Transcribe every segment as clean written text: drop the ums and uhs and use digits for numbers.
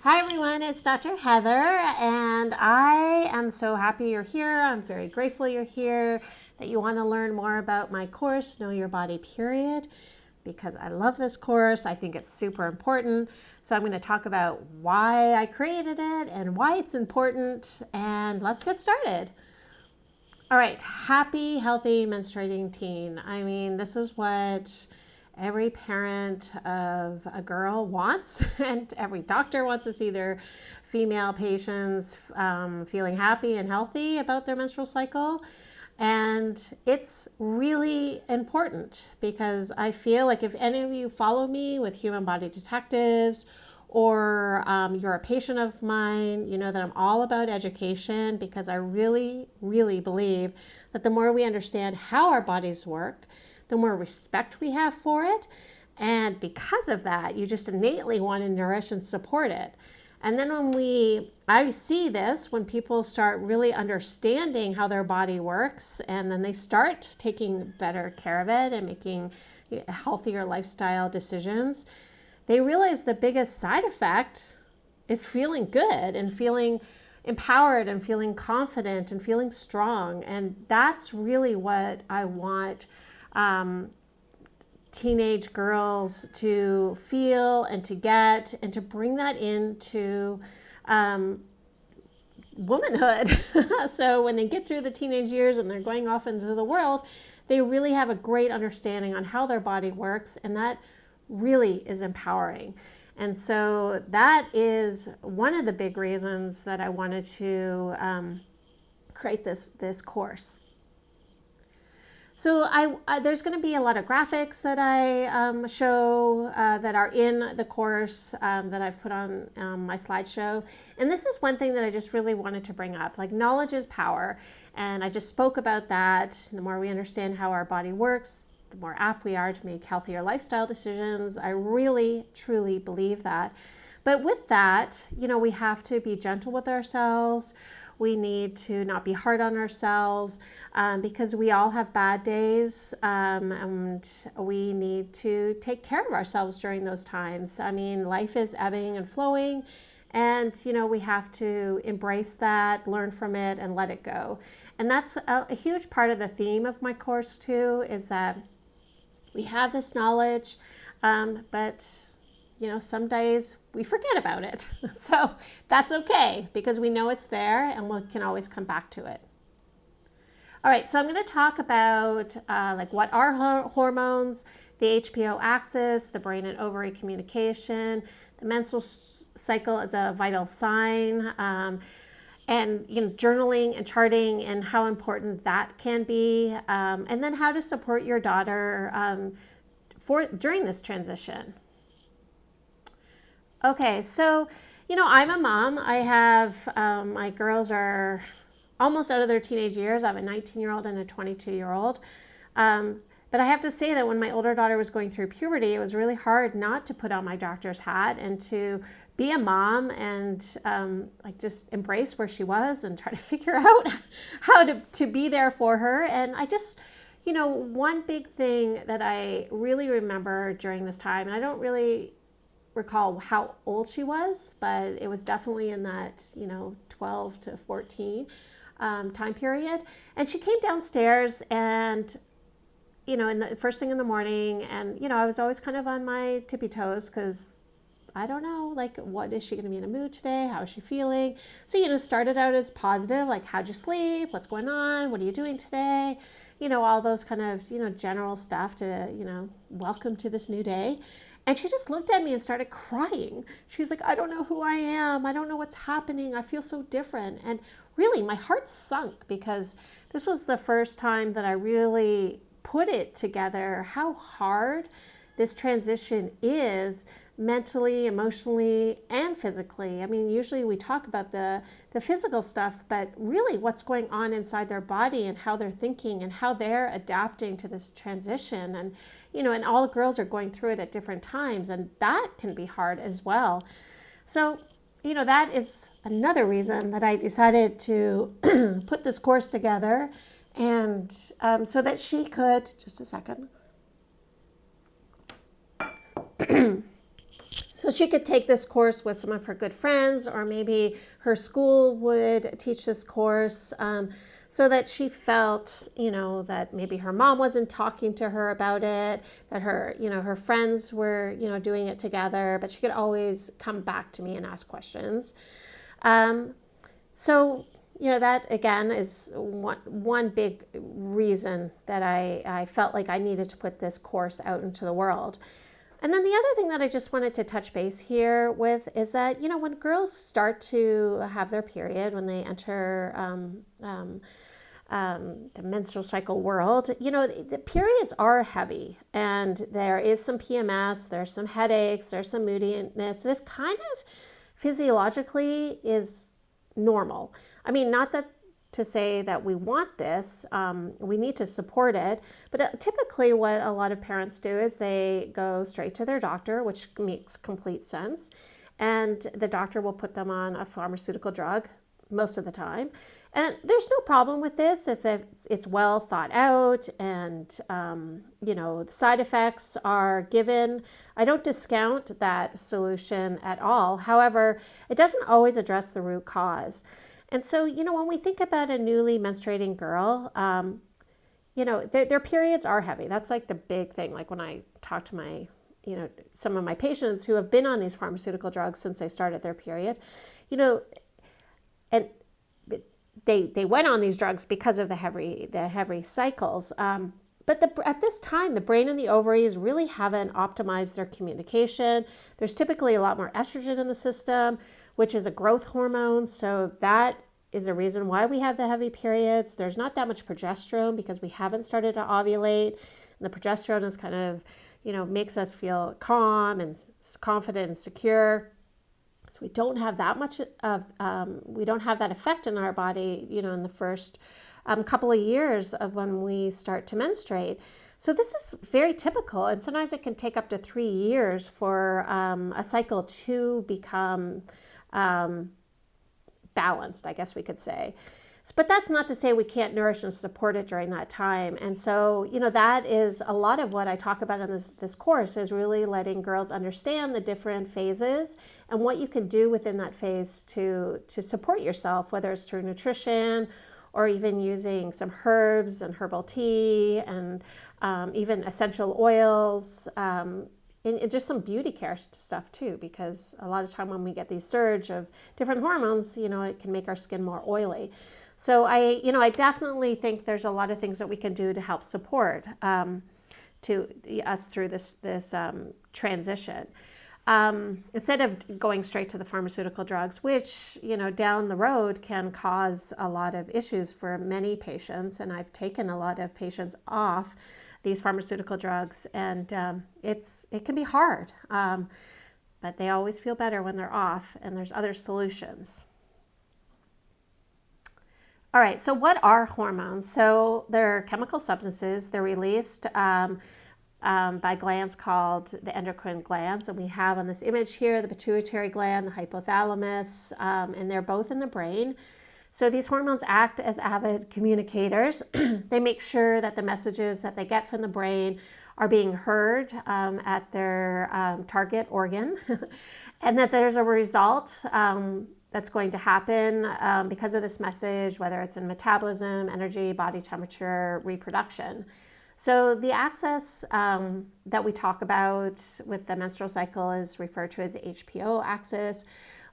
Hi everyone, it's Dr. Heather, and I am so happy you're here. I'm very grateful you're here, that you want to learn more about my course, Know Your Body, period, because I love this course. I think it's super important. So I'm going to talk about why I created it and why it's important, and let's get started. All right, happy, healthy, menstruating teen. I mean, this is what every parent of a girl wants, and every doctor wants to see their female patients feeling happy and healthy about their menstrual cycle. And it's really important because I feel like if any of you follow me with Human Body Detectives, or you're a patient of mine, you know that I'm all about education because I really, really believe that the more we understand how our bodies work, the more respect we have for it. And because of that, you just innately want to nourish and support it. And then I see this when people start really understanding how their body works, and then they start taking better care of it and making healthier lifestyle decisions, they realize the biggest side effect is feeling good and feeling empowered and feeling confident and feeling strong. And that's really what I want teenage girls to feel and to get and to bring that into womanhood. So when they get through the teenage years and they're going off into the world, they really have a great understanding on how their body works, and that really is empowering. And so that is one of the big reasons that I wanted to create this course. So there's going to be a lot of graphics that I show that are in the course that I've put on my slideshow. And this is one thing that I just really wanted to bring up. Like, knowledge is power. And I just spoke about that. The more we understand how our body works, the more apt we are to make healthier lifestyle decisions. I really, truly believe that. But with that, we have to be gentle with ourselves. We need to not be hard on ourselves because we all have bad days, and we need to take care of ourselves during those times. I mean, life is ebbing and flowing, and we have to embrace that, learn from it, and let it go. And that's a huge part of the theme of my course too, is that we have this knowledge, but some days we forget about it. So that's okay because we know it's there and we can always come back to it. All right, so I'm going to talk about what are hormones, the HPO axis, the brain and ovary communication, the menstrual cycle as a vital sign, and journaling and charting and how important that can be, and then how to support your daughter during this transition. Okay, so, I'm a mom. I have, my girls are almost out of their teenage years. I have a 19-year-old and a 22-year-old. But I have to say that when my older daughter was going through puberty, it was really hard not to put on my doctor's hat and to be a mom and just embrace where she was and try to figure out how to be there for her. And I just, one big thing that I really remember during this time, and I don't really recall how old she was, but it was definitely in that 12 to 14 time period. And she came downstairs and in the first thing in the morning, and I was always kind of on my tippy toes because I don't know, what is she going to be in a mood today? How is she feeling? So started out as positive, like, how'd you sleep? What's going on? What are you doing today? All those kind of general stuff to welcome to this new day. And she just looked at me and started crying. She was like, I don't know who I am. I don't know what's happening. I feel so different. And really, my heart sunk because this was the first time that I really put it together how hard this transition is mentally, emotionally, and physically. I mean, usually we talk about the physical stuff, but really what's going on inside their body and how they're thinking and how they're adapting to this transition. And, and all the girls are going through it at different times, and that can be hard as well. So, that is another reason that I decided to put this course together, and so that she could, just a second. So she could take this course with some of her good friends, or maybe her school would teach this course, so that she felt, that maybe her mom wasn't talking to her about it, that her friends were, doing it together, but she could always come back to me and ask questions. So, that again is one big reason that I felt like I needed to put this course out into the world. And then the other thing that I just wanted to touch base here with is that, when girls start to have their period, when they enter the menstrual cycle world, the periods are heavy, and there is some PMS, there's some headaches, there's some moodiness. This kind of physiologically is normal. I mean, not that to say that we want this, we need to support it, but typically what a lot of parents do is they go straight to their doctor, which makes complete sense, and the doctor will put them on a pharmaceutical drug most of the time. And there's no problem with this if it's well thought out, and the side effects are given. I don't discount that solution at all. However, it doesn't always address the root cause. And so, when we think about a newly menstruating girl, their periods are heavy. That's like the big thing. Like when I talk to some of my patients who have been on these pharmaceutical drugs since they started their period, and they went on these drugs because of the heavy cycles. But at this time, the brain and the ovaries really haven't optimized their communication. There's typically a lot more estrogen in the system, which is a growth hormone. So that is a reason why we have the heavy periods. There's not that much progesterone because we haven't started to ovulate. And the progesterone is kind of, makes us feel calm and confident and secure. So we don't have that much of, we don't have that effect in our body, in the first couple of years of when we start to menstruate. So this is very typical, and sometimes it can take up to 3 years for a cycle to become balanced, I guess we could say. But that's not to say we can't nourish and support it during that time. And so, that is a lot of what I talk about in this course, is really letting girls understand the different phases and what you can do within that phase to support yourself, whether it's through nutrition or even using some herbs and herbal tea and even essential oils, and just some beauty care stuff too, because a lot of time when we get these surge of different hormones, it can make our skin more oily. So I definitely think there's a lot of things that we can do to help support to us through this transition. Instead of going straight to the pharmaceutical drugs, which, down the road can cause a lot of issues for many patients. And I've taken a lot of patients off these pharmaceutical drugs, and it can be hard, but they always feel better when they're off, and there's other solutions. All right, so what are hormones? So they're chemical substances. They're released by glands called the endocrine glands. And we have on this image here the pituitary gland, the hypothalamus, and they're both in the brain. So these hormones act as avid communicators. They make sure that the messages that they get from the brain are being heard at their target organ, and that there's a result that's going to happen because of this message, whether it's in metabolism, energy, body temperature, reproduction. So the axis that we talk about with the menstrual cycle is referred to as the HPO axis.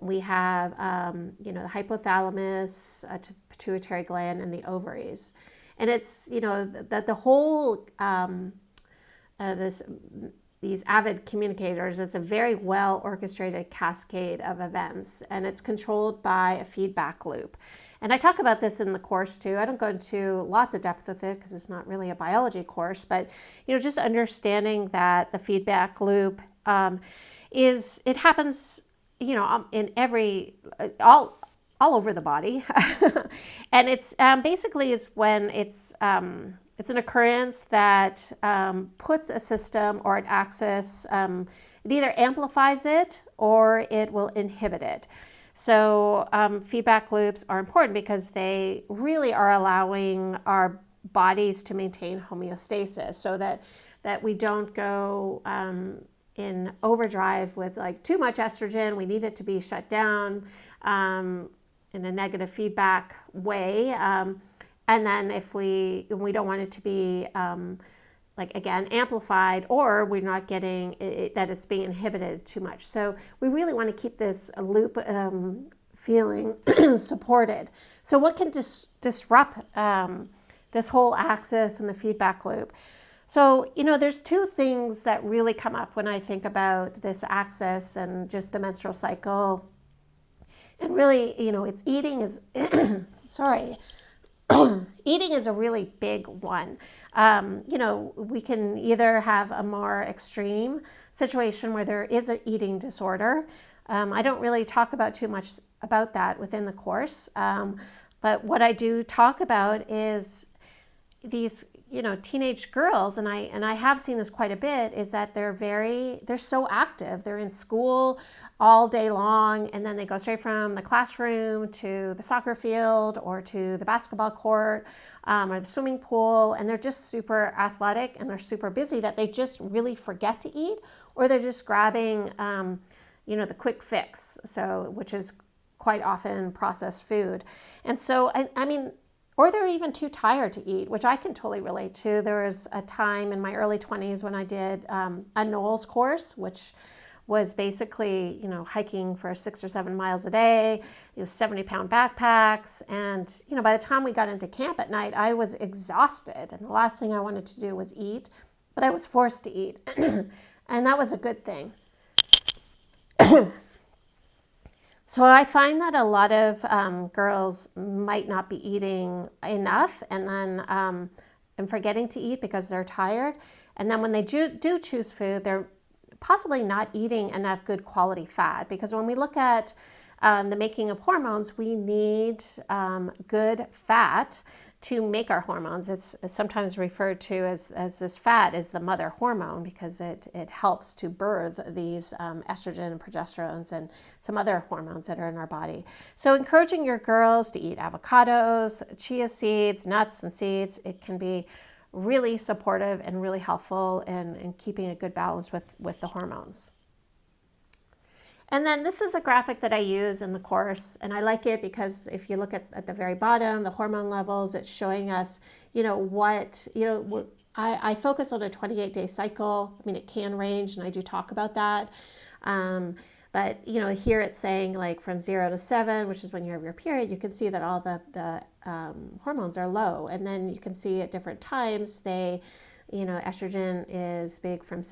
We have, the hypothalamus, pituitary gland, and the ovaries. And it's, that the whole, these avid communicators, it's a very well orchestrated cascade of events, and it's controlled by a feedback loop. And I talk about this in the course too. I don't go into lots of depth with it because it's not really a biology course, but just understanding that the feedback loop it happens, in all over the body, and it's basically is when it's an occurrence that puts a system or an axis, it either amplifies it or it will inhibit it. So feedback loops are important because they really are allowing our bodies to maintain homeostasis, so that we don't go in overdrive with like too much estrogen. We need it to be shut down in a negative feedback way. And then if we don't want it to be like again amplified, or we're not getting it, that it's being inhibited too much. So we really want to keep this loop feeling supported. So what can disrupt this whole axis and the feedback loop? So, there's two things that really come up when I think about this axis and just the menstrual cycle. And really, it's eating is, sorry, eating is a really big one. We can either have a more extreme situation where there is an eating disorder. I don't really talk about too much about that within the course. But what I do talk about is these, teenage girls, and I have seen this quite a bit, is that they're so active. They're in school all day long, and then they go straight from the classroom to the soccer field or to the basketball court or the swimming pool, and they're just super athletic and they're super busy that they just really forget to eat, or they're just grabbing, the quick fix, which is quite often processed food. And so, I mean, or they're even too tired to eat, which I can totally relate to. There was a time in my early 20s when I did a Knowles course, which was basically, hiking for 6 or 7 miles a day. It was 70-pound backpacks. And, by the time we got into camp at night, I was exhausted. And the last thing I wanted to do was eat, but I was forced to eat. And that was a good thing. So I find that a lot of girls might not be eating enough, and then and forgetting to eat because they're tired. And then when they do choose food, they're possibly not eating enough good quality fat, because when we look at the making of hormones, we need good fat to make our hormones. It's sometimes referred to as this fat is the mother hormone, because it helps to birth these estrogen and progesterones and some other hormones that are in our body. So encouraging your girls to eat avocados, chia seeds, nuts and seeds, it can be really supportive and really helpful in keeping a good balance with the hormones. And then this is a graphic that I use in the course, and I like it because if you look at the very bottom, the hormone levels, it's showing us, I focus on a 28-day cycle. I mean, it can range, and I do talk about that. But, here it's saying like from 0 to 7, which is when you have your period, you can see that all the hormones are low. And then you can see at different times, estrogen is big from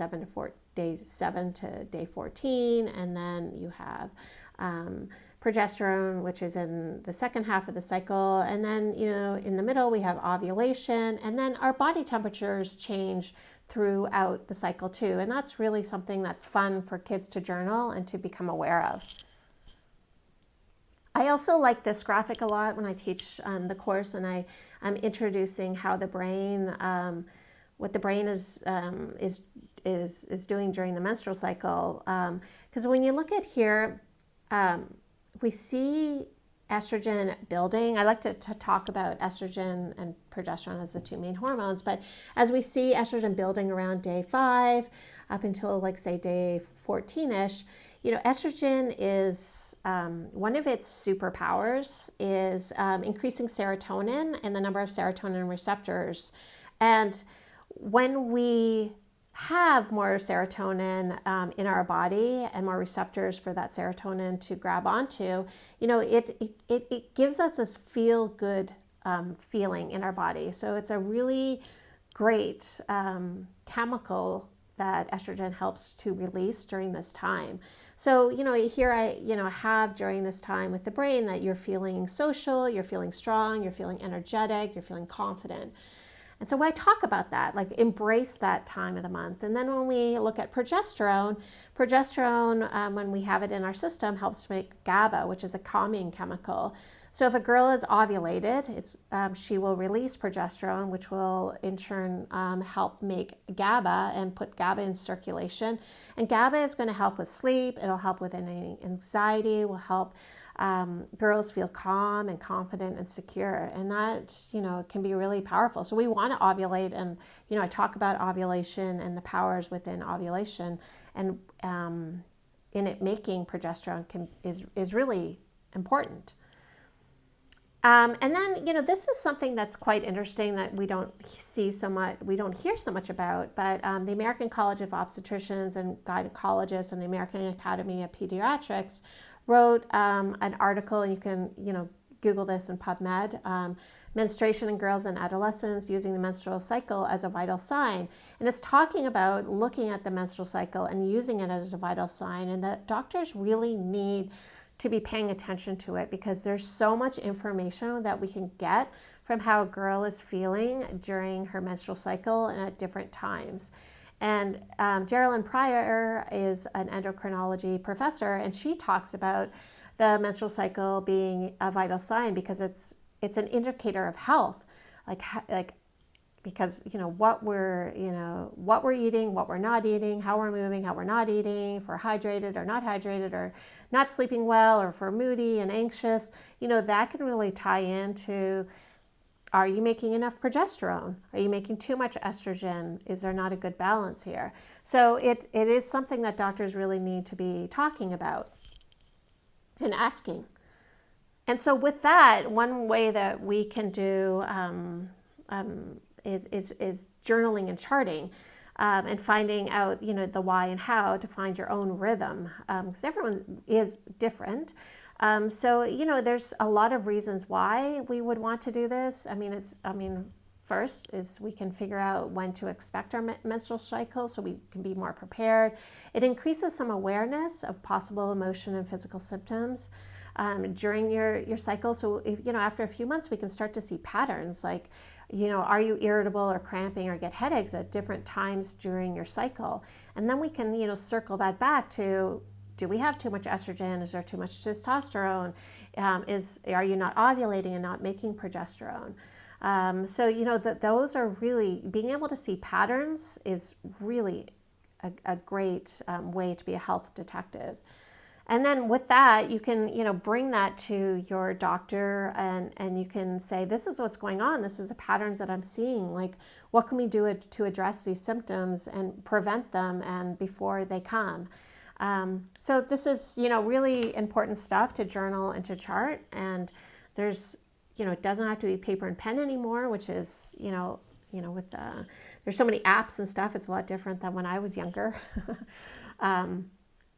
day 7 to day 14, and then you have progesterone, which is in the second half of the cycle, and then in the middle we have ovulation, and then our body temperatures change throughout the cycle too, and that's really something that's fun for kids to journal and to become aware of. I also like this graphic a lot when I teach the course, and I'm introducing how the brain, what the brain is doing during the menstrual cycle. Because when you look at here, we see estrogen building. I like to talk about estrogen and progesterone as the two main hormones, but as we see estrogen building around day 5 up until like say day 14-ish, estrogen is one of its superpowers is increasing serotonin and the number of serotonin receptors. And when we have more serotonin in our body and more receptors for that serotonin to grab onto, it gives us this feel-good feeling in our body. So it's a really great chemical that estrogen helps to release during this time. So, here I, have during this time with the brain that you're feeling social, you're feeling strong, you're feeling energetic, you're feeling confident. And so I talk about that, like embrace that time of the month. And then when we look at progesterone, when we have it in our system, helps to make GABA, which is a calming chemical. So if a girl is ovulated, she will release progesterone, which will in turn help make GABA and put GABA in circulation. And GABA is going to help with sleep. It'll help with any anxiety, will help girls feel calm and confident and secure. And that, can be really powerful. So we want to ovulate. And, I talk about ovulation and the powers within ovulation. And in it, making progesterone is really important. And then, this is something that's quite interesting that we don't see so much, we don't hear so much about, but the American College of Obstetricians and Gynecologists and the American Academy of Pediatrics wrote an article, and you can, Google this in PubMed, Menstruation in Girls and Adolescents Using the Menstrual Cycle as a Vital Sign. And it's talking about looking at the menstrual cycle and using it as a vital sign, and that doctors really need to be paying attention to it, because there's so much information that we can get from how a girl is feeling during her menstrual cycle and at different times. And Geraldine Pryor is an endocrinology professor, and she talks about the menstrual cycle being a vital sign because it's an indicator of health, because what we're eating, what we're not eating, how we're moving, how we're not eating, if we're hydrated or not hydrated, or not sleeping well, or if we're moody and anxious, that can really tie into, are you making enough progesterone? Are you making too much estrogen? Is there not a good balance here? So it is something that doctors really need to be talking about and asking. And so with that, one way that we can do is journaling and charting, and finding out, the why and how to find your own rhythm, because everyone is different. So, there's a lot of reasons why we would want to do this. First is we can figure out when to expect our menstrual cycle so we can be more prepared. It increases some awareness of possible emotion and physical symptoms during your cycle. So if, after a few months, we can start to see patterns like, are you irritable or cramping or get headaches at different times during your cycle? And then we can, circle that back to, do we have too much estrogen? Is there too much testosterone? Are you not ovulating and not making progesterone? So, those are really, being able to see patterns is really a great way to be a health detective. And then with that, you can, bring that to your doctor, and you can say, this is what's going on. This is the patterns that I'm seeing. Like, what can we do to address these symptoms and prevent them and before they come? So this is, really important stuff to journal and to chart. And there's, it doesn't have to be paper and pen anymore, which is, with there's so many apps and stuff. It's a lot different than when I was younger.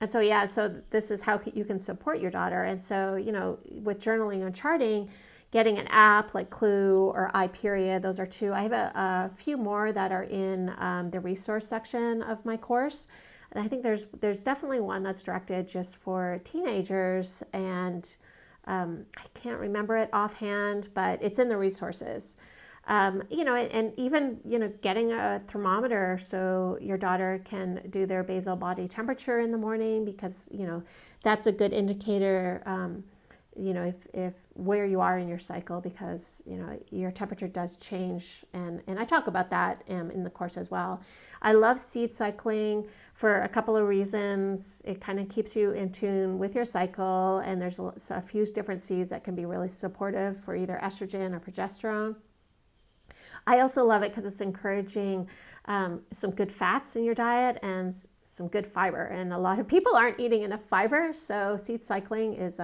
And so, so this is how you can support your daughter. And so, with journaling and charting, getting an app like Clue or iPeriod, those are two. I have a few more that are in the resource section of my course. And I think there's definitely one that's directed just for teenagers, and I can't remember it offhand, but it's in the resources. And even, getting a thermometer so your daughter can do their basal body temperature in the morning, because, that's a good indicator, if where you are in your cycle, because, your temperature does change. And I talk about that in the course as well. I love seed cycling for a couple of reasons. It kind of keeps you in tune with your cycle, and there's a few different seeds that can be really supportive for either estrogen or progesterone. I also love it because it's encouraging some good fats in your diet and some good fiber. And a lot of people aren't eating enough fiber, so seed cycling is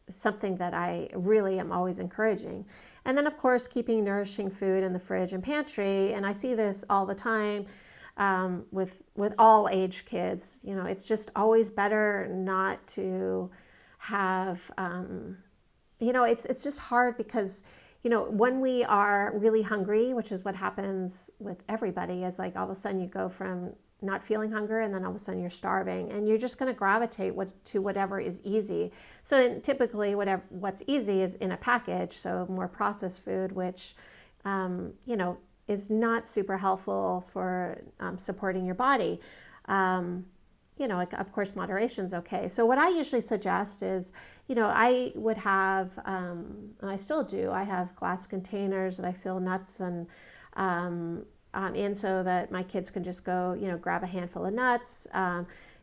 something that I really am always encouraging. And then, of course, keeping nourishing food in the fridge and pantry. And I see this all the time with all age kids. It's just always better not to have. It's just hard because, when we are really hungry, which is what happens with everybody, is like all of a sudden you go from not feeling hunger, and then all of a sudden you're starving, and you're just going to gravitate to whatever is easy. So typically what's easy is in a package, so more processed food, which is not super helpful for supporting your body. of course, moderation is okay. So what I usually suggest is, I would have, and I still do, I have glass containers that I fill nuts and in so that my kids can just go, grab a handful of nuts.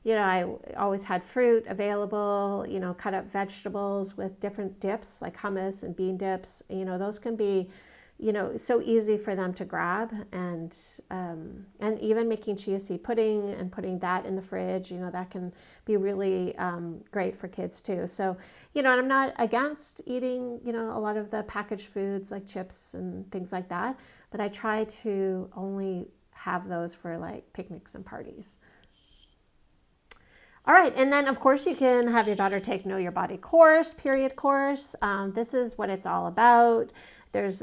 I always had fruit available, cut up vegetables with different dips like hummus and bean dips. Those can be, so easy for them to grab, and even making chia seed pudding and putting that in the fridge, that can be really great for kids too. So, and I'm not against eating, a lot of the packaged foods like chips and things like that, but I try to only have those for like picnics and parties. All right, and then of course you can have your daughter take Know Your Body course, period course. This is what it's all about. There's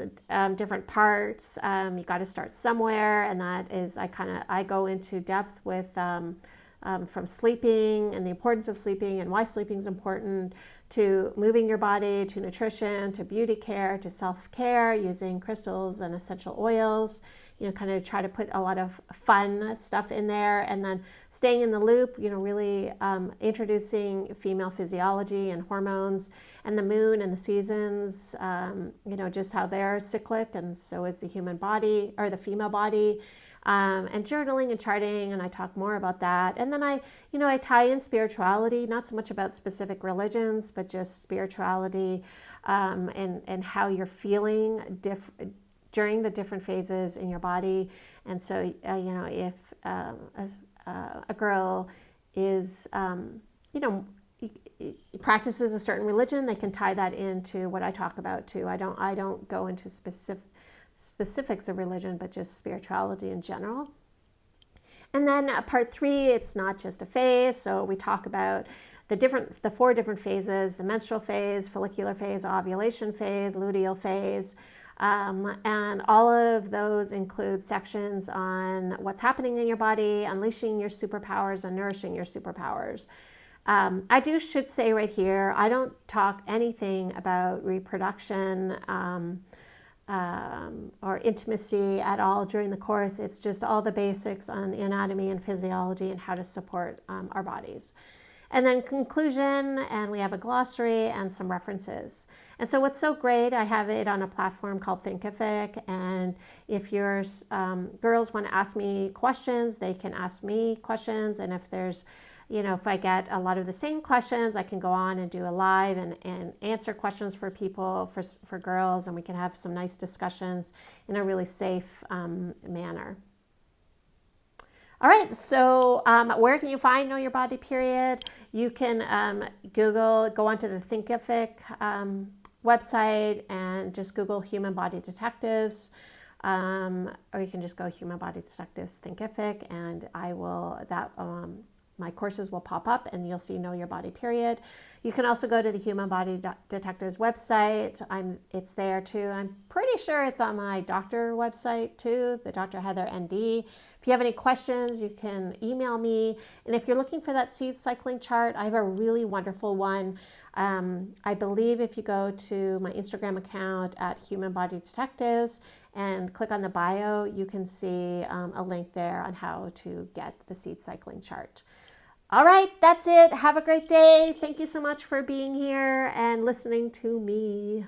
different parts. You got to start somewhere, and that is I go into depth with from sleeping and the importance of sleeping and why sleeping is important, to moving your body, to nutrition, to beauty care, to self-care using crystals and essential oils. Kind of try to put a lot of fun stuff in there, and then staying in the loop, really introducing female physiology and hormones and the moon and the seasons, just how they're cyclic, and so is the human body or the female body, and journaling and charting, and I talk more about that. And then I tie in spirituality, not so much about specific religions, but just spirituality, and how you're feeling during the different phases in your body. And so, if a girl is, practices a certain religion, they can tie that into what I talk about too. I don't go into specifics of religion, but just spirituality in general. And then part 3, it's not just a phase. So we talk about the 4 different phases: the menstrual phase, follicular phase, ovulation phase, luteal phase. And all of those include sections on what's happening in your body, unleashing your superpowers, and nourishing your superpowers. I should say right here, I don't talk anything about reproduction or intimacy at all during the course. It's just all the basics on anatomy and physiology and how to support our bodies. And then conclusion, and we have a glossary and some references. And so what's so great, I have it on a platform called Thinkific, and if your girls want to ask me questions, they can ask me questions, and if there's, if I get a lot of the same questions, I can go on and do a live and answer questions for people, for girls, and we can have some nice discussions in a really safe manner. All right, so where can you find Know Your Body period? You can go onto the Thinkific website and just Google Human Body Detectives, or you can just go Human Body Detectives Thinkific, and my courses will pop up and you'll see Know Your Body period. You can also go to the Human Body Detectives website. It's there too. I'm pretty sure it's on my doctor website too, the Dr. Heather ND. If you have any questions, you can email me. And if you're looking for that seed cycling chart, I have a really wonderful one. I believe if you go to my Instagram account at Human Body Detectives and click on the bio, you can see a link there on how to get the seed cycling chart. All right, that's it. Have a great day. Thank you so much for being here and listening to me.